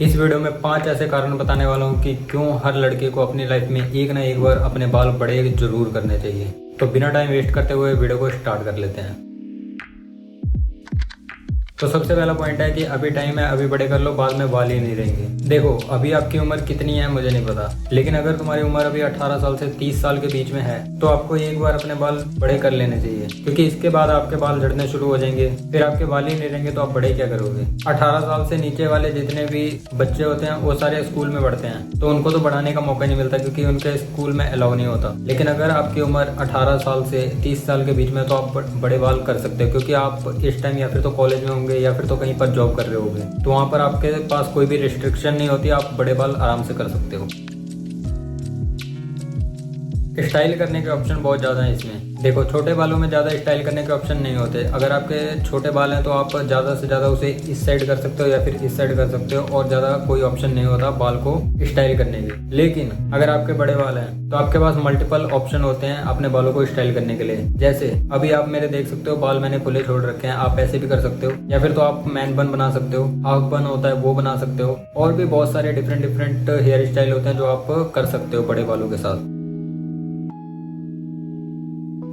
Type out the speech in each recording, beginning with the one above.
इस वीडियो में 5 ऐसे कारण बताने वाला हूँ कि क्यों हर लड़के को अपनी लाइफ में एक ना एक बार अपने बाल बड़े जरूर करने चाहिए। तो बिना टाइम वेस्ट करते हुए वीडियो को स्टार्ट कर लेते हैं। तो सबसे पहला पॉइंट है कि अभी टाइम है, अभी बड़े कर लो, बाद में बाल ही नहीं रहेंगे। देखो अभी आपकी उम्र कितनी है मुझे नहीं पता, लेकिन अगर तुम्हारी उम्र अभी 18 साल से 30 साल के बीच में है तो आपको एक बार अपने बाल बड़े कर लेने चाहिए, क्योंकि इसके बाद आपके बाल झड़ने शुरू हो जाएंगे, फिर आपके बाल ही नहीं रहेंगे तो आप बड़े क्या करोगे। 18 साल से नीचे वाले जितने भी बच्चे होते हैं वो सारे स्कूल में पढ़ते हैं, तो उनको तो बढ़ाने का मौका नहीं मिलता क्योंकि उनके स्कूल में अलाउ नहीं होता। लेकिन अगर आपकी उम्र 18 साल से 30 साल के बीच में तो आप बड़े बाल कर सकते हो, क्योंकि आप इस टाइम या फिर तो कॉलेज में होंगे या फिर तो कहीं पर जॉब कर रहे होगे, तो वहां पर आपके पास कोई भी रिस्ट्रिक्शन नहीं होती, आप बड़े बाल आराम से कर सकते हो। स्टाइल करने के ऑप्शन बहुत ज़्यादा हैं इसमें। देखो छोटे बालों में ज़्यादा स्टाइल करने के ऑप्शन नहीं होते। अगर आपके छोटे बाल हैं तो आप ज़्यादा से ज़्यादा उसे इस साइड कर सकते हो या फिर इस साइड कर सकते हो, और ज़्यादा कोई ऑप्शन नहीं होता बाल को स्टाइल करने के। लेकिन अगर आपके बड़े बाल हैं तो आपके पास मल्टीपल ऑप्शन होते हैं अपने बालों को स्टाइल करने के लिए। जैसे अभी आप मेरे देख सकते हो बाल मैंने खुले छोड़ रखे हैं, आप ऐसे भी कर सकते हो, या फिर तो आप मैन बन बना सकते हो, हाफ बन होता है वो बना सकते हो, और भी बहुत सारे डिफरेंट हेयर स्टाइल होते हैं जो आप कर सकते हो बड़े बालों के साथ।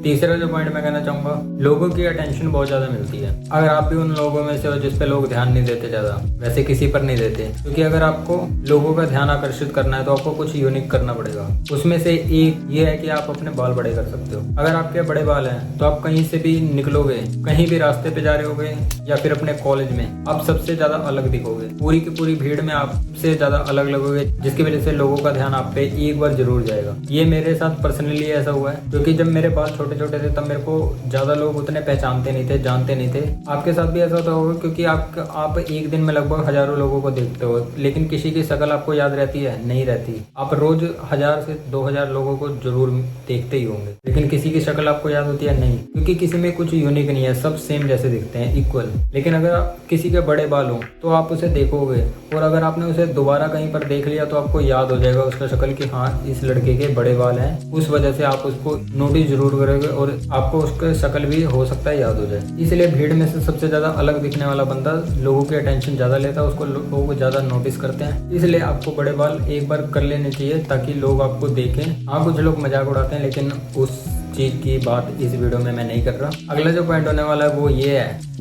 तीसरा जो पॉइंट मैं कहना चाहूंगा, लोगों की अटेंशन बहुत ज्यादा मिलती है। अगर आप भी उन लोगों में से हो जिस पे लोग ध्यान नहीं देते ज्यादा, वैसे किसी पर नहीं देते, क्योंकि अगर आपको लोगों का ध्यान आकर्षित करना है तो आपको कुछ यूनिक करना पड़ेगा। उसमें से एक ये है कि आप अपने बाल बड़े कर सकते हो। अगर आपके बड़े बाल हैं तो आप कहीं से भी निकलोगे, कहीं भी रास्ते पे जा रहे होगे या फिर अपने कॉलेज में, आप सबसे ज्यादा अलग दिखोगे। पूरी की पूरी भीड़ में आप सबसे ज्यादा अलग लगोगे, जिसकी वजह से लोगों का ध्यान आप पे एक बार जरूर जाएगा। ये मेरे साथ पर्सनली ऐसा हुआ है, क्योंकि जब मेरे बाल छोटे छोटे थे तब मेरे को ज्यादा लोग उतने पहचानते नहीं थे, जानते नहीं थे। आपके साथ भी ऐसा होता होगा, क्योंकि आप एक दिन में लगभग हजारों लोगों को देखते हो, लेकिन किसी की शक्ल आपको याद रहती है? नहीं रहती। आप रोज 1000 से 2000 लोगों को जरूर देखते ही होंगे, लेकिन किसी की शक्ल आपको याद होती है? नहीं, क्योंकि किसी में कुछ यूनिक नहीं है, सब सेम जैसे दिखते हैं, इक्वल। लेकिन अगर किसी के बड़े बाल हो तो आप उसे देखोगे, और अगर आपने उसे दोबारा कहीं पर देख लिया तो आपको याद हो जाएगा उसका शक्ल कि हाँ इस लड़के के बड़े बाल हैं। उस वजह से आप उसको नोटिस जरूर करोगे और आपको उसका शक्ल भी हो सकता है याद हो जाए। इसलिए भीड़ में से सबसे ज्यादा अलग दिखने वाला बंदा लोगों की अटेंशन ज्यादा लेता है, उसको लोग ज्यादा नोटिस करते हैं। इसलिए आपको बड़े बाल एक बार कर लेने चाहिए ताकि लोग आपको देखें। हाँ कुछ लोग मजाक उड़ाते हैं, लेकिन उस चीज की बात इस वीडियो में मैं नहीं कर रहा। अगला जो पॉइंट होने वाला है वो ये है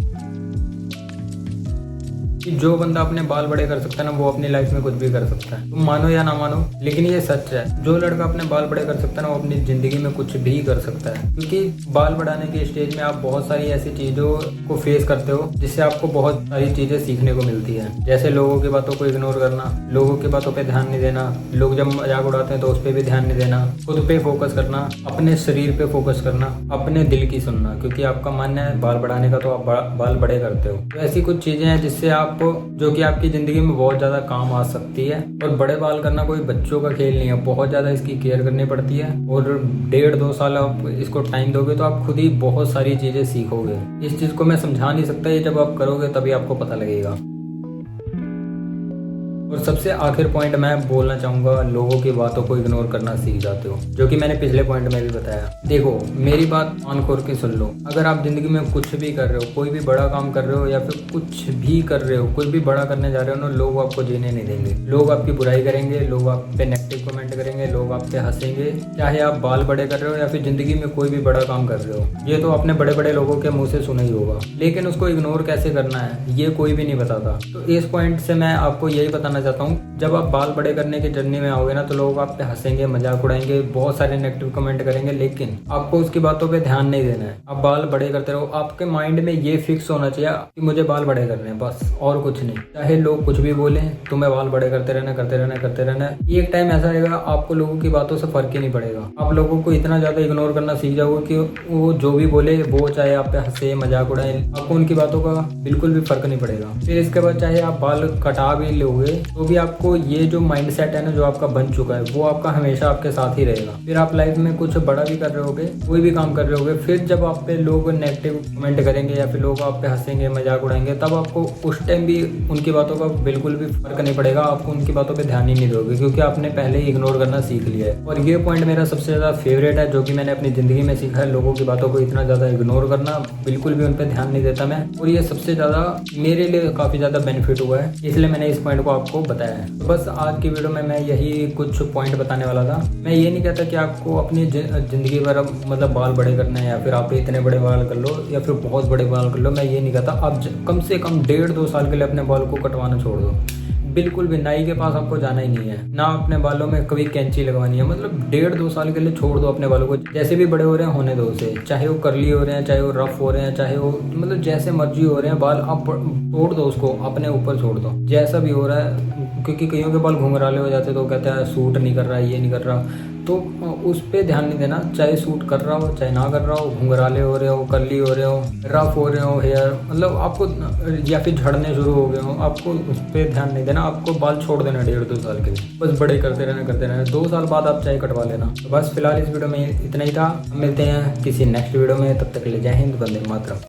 कि जो बंदा अपने बाल बड़े कर सकता है ना, वो अपनी लाइफ में कुछ भी कर सकता है। तुम मानो या ना मानो, लेकिन ये सच है। जो लड़का अपने बाल बड़े कर सकता है ना, वो अपनी जिंदगी में कुछ भी कर सकता है, क्योंकि बाल बढ़ाने के स्टेज में आप बहुत सारी ऐसी चीजों को फेस करते हो जिससे आपको बहुत सारी चीजें सीखने को मिलती है। जैसे लोगों की बातों को इग्नोर करना, लोगों की बातों पर ध्यान नहीं देना, लोग जब मजाक उड़ाते हैं तो उस पर भी ध्यान नहीं देना, खुद पे फोकस करना, अपने शरीर पे फोकस करना, अपने दिल की सुनना, क्योंकि आपका मानना है बाल बढ़ाने का तो आप बाल बड़े करते हो। तो ऐसी कुछ चीजें हैं जिससे आप जो कि आपकी जिंदगी में बहुत ज्यादा काम आ सकती है। और बड़े बाल करना कोई बच्चों का खेल नहीं है, बहुत ज्यादा इसकी केयर करनी पड़ती है, और 1.5-2 साल आप इसको टाइम दोगे तो आप खुद ही बहुत सारी चीजें सीखोगे। इस चीज को मैं समझा नहीं सकता, ये जब आप करोगे तभी आपको पता लगेगा। और सबसे आखिर पॉइंट मैं बोलना चाहूंगा, लोगों की बातों को इग्नोर करना सीख जाते हो, जो कि मैंने पिछले पॉइंट में भी बताया। देखो मेरी बात कान खोल के सुन लो। अगर आप जिंदगी में कुछ भी कर रहे हो, कोई भी बड़ा काम कर रहे हो या फिर कुछ भी कर रहे हो, कुछ भी बड़ा करने जा रहे हो ना, लोग आपको जीने नहीं देंगे। लोग आपकी बुराई करेंगे, लोग आप पे नेगेटिव कमेंट करेंगे, लोग आप पे हंसेंगे, चाहे आप बाल बड़े कर रहे हो या फिर जिंदगी में कोई भी बड़ा काम कर रहे हो। ये तो आपने बड़े बड़े लोगों के मुंह से सुना ही होगा, लेकिन उसको इग्नोर कैसे करना है ये कोई भी नहीं बताता। तो इस पॉइंट से मैं आपको यही बताना चाहता हूँ, जब आप बाल बड़े करने की जर्नी में आओगे ना तो लोग आप पे हंसेंगे, मजाक उड़ाएंगे, बहुत सारे नेगेटिव कमेंट करेंगे, लेकिन आपको उसकी बातों पे ध्यान नहीं देना है। आप बाल बड़े करते रहो। आपके माइंड में ये फिक्स होना चाहिए कि मुझे बाल बड़े करने हैं, बस, और कुछ नहीं। चाहे लोग कुछ भी बोले, तुम्हें बाल बड़े करते रहना, करते रहना, करते रहना। एक टाइम ऐसा आएगा आपको लोगों की बातों से फर्क ही नहीं पड़ेगा। आप लोगों को इतना ज्यादा इग्नोर करना सीख जाओगे कि वो जो भी बोले, वो चाहे आप पे हंसे, मजाक उड़ाए, आपको उनकी बातों का बिल्कुल भी फर्क नहीं पड़ेगा। फिर इसके बाद चाहे आप बाल कटा भी लोगे तो भी आपको ये जो माइंडसेट है ना, जो आपका बन चुका है, वो आपका हमेशा आपके साथ ही रहेगा। फिर आप लाइफ में कुछ बड़ा भी कर रहे होगे, कोई भी काम कर रहे होगे, फिर जब आप पे लोग नेगेटिव कमेंट करेंगे या फिर लोग आप पे हंसेंगे, मजाक उड़ाएंगे, तब आपको उस टाइम भी उनकी बातों का बिल्कुल भी फर्क नहीं पड़ेगा। आपको उनकी बातों पे ध्यान ही नहीं दोगे, क्योंकि आपने पहले ही इग्नोर करना सीख लिया है। और ये पॉइंट मेरा सबसे ज्यादा फेवरेट है, जो कि मैंने अपनी जिंदगी में सीखा है। लोगों की बातों को इतना ज्यादा इग्नोर करना, बिल्कुल भी उन पर ध्यान नहीं देता मैं, और ये सबसे ज्यादा मेरे लिए काफी ज्यादा बेनिफिट हुआ है। इसलिए मैंने इस पॉइंट को आपको आपको बताया है। तो बस आज की वीडियो में मैं यही कुछ पॉइंट बताने वाला था। मैं ये नहीं कहता कि आपको अपनी ज़िंदगी भर मतलब बाल बड़े करने हैं या फिर आप इतने बड़े बाल कर लो या फिर बहुत बड़े बाल कर लो। मैं ये नहीं कहता। आप कम से कम 1.5-2 साल के लिए अपने बाल को कटवाना छोड़ दो। बिल्कुल भी नाई के पास आपको जाना ही नहीं है, ना अपने बालों में कभी कैंची लगवानी है। मतलब 1.5-2 साल के लिए छोड़ दो अपने बालों को। जैसे भी बड़े हो रहे हैं होने दो उसे, चाहे वो करली हो रहे हैं, चाहे वो रफ हो रहे हैं, चाहे वो मतलब जैसे मर्जी हो रहे हैं बाल, आप छोड़ दो उसको, अपने ऊपर छोड़ दो जैसा भी हो रहा है। क्योंकि कईयों के बाल घुंघराले हो जाते तो वो कहते हैं सूट नहीं कर रहा, ये नहीं कर रहा, तो उस पर ध्यान नहीं देना। चाहे सूट कर रहा हो चाहे ना कर रहा हो, घुंघराले हो रहे हो, कर्ली हो रहे हो, रफ हो रहे हो हेयर, मतलब आपको या फिर झड़ने शुरू हो गए हो, आपको उस पर ध्यान नहीं देना। आपको बाल छोड़ देना 1.5-2 साल के लिए, बस बड़े करते रहना। 2 साल बाद आप चाहे कटवा लेना। तो बस फिलहाल इस वीडियो में इतना ही था। मिलते हैं किसी नेक्स्ट वीडियो में, तब तक के लिए जय हिंद, वंदे मातरम।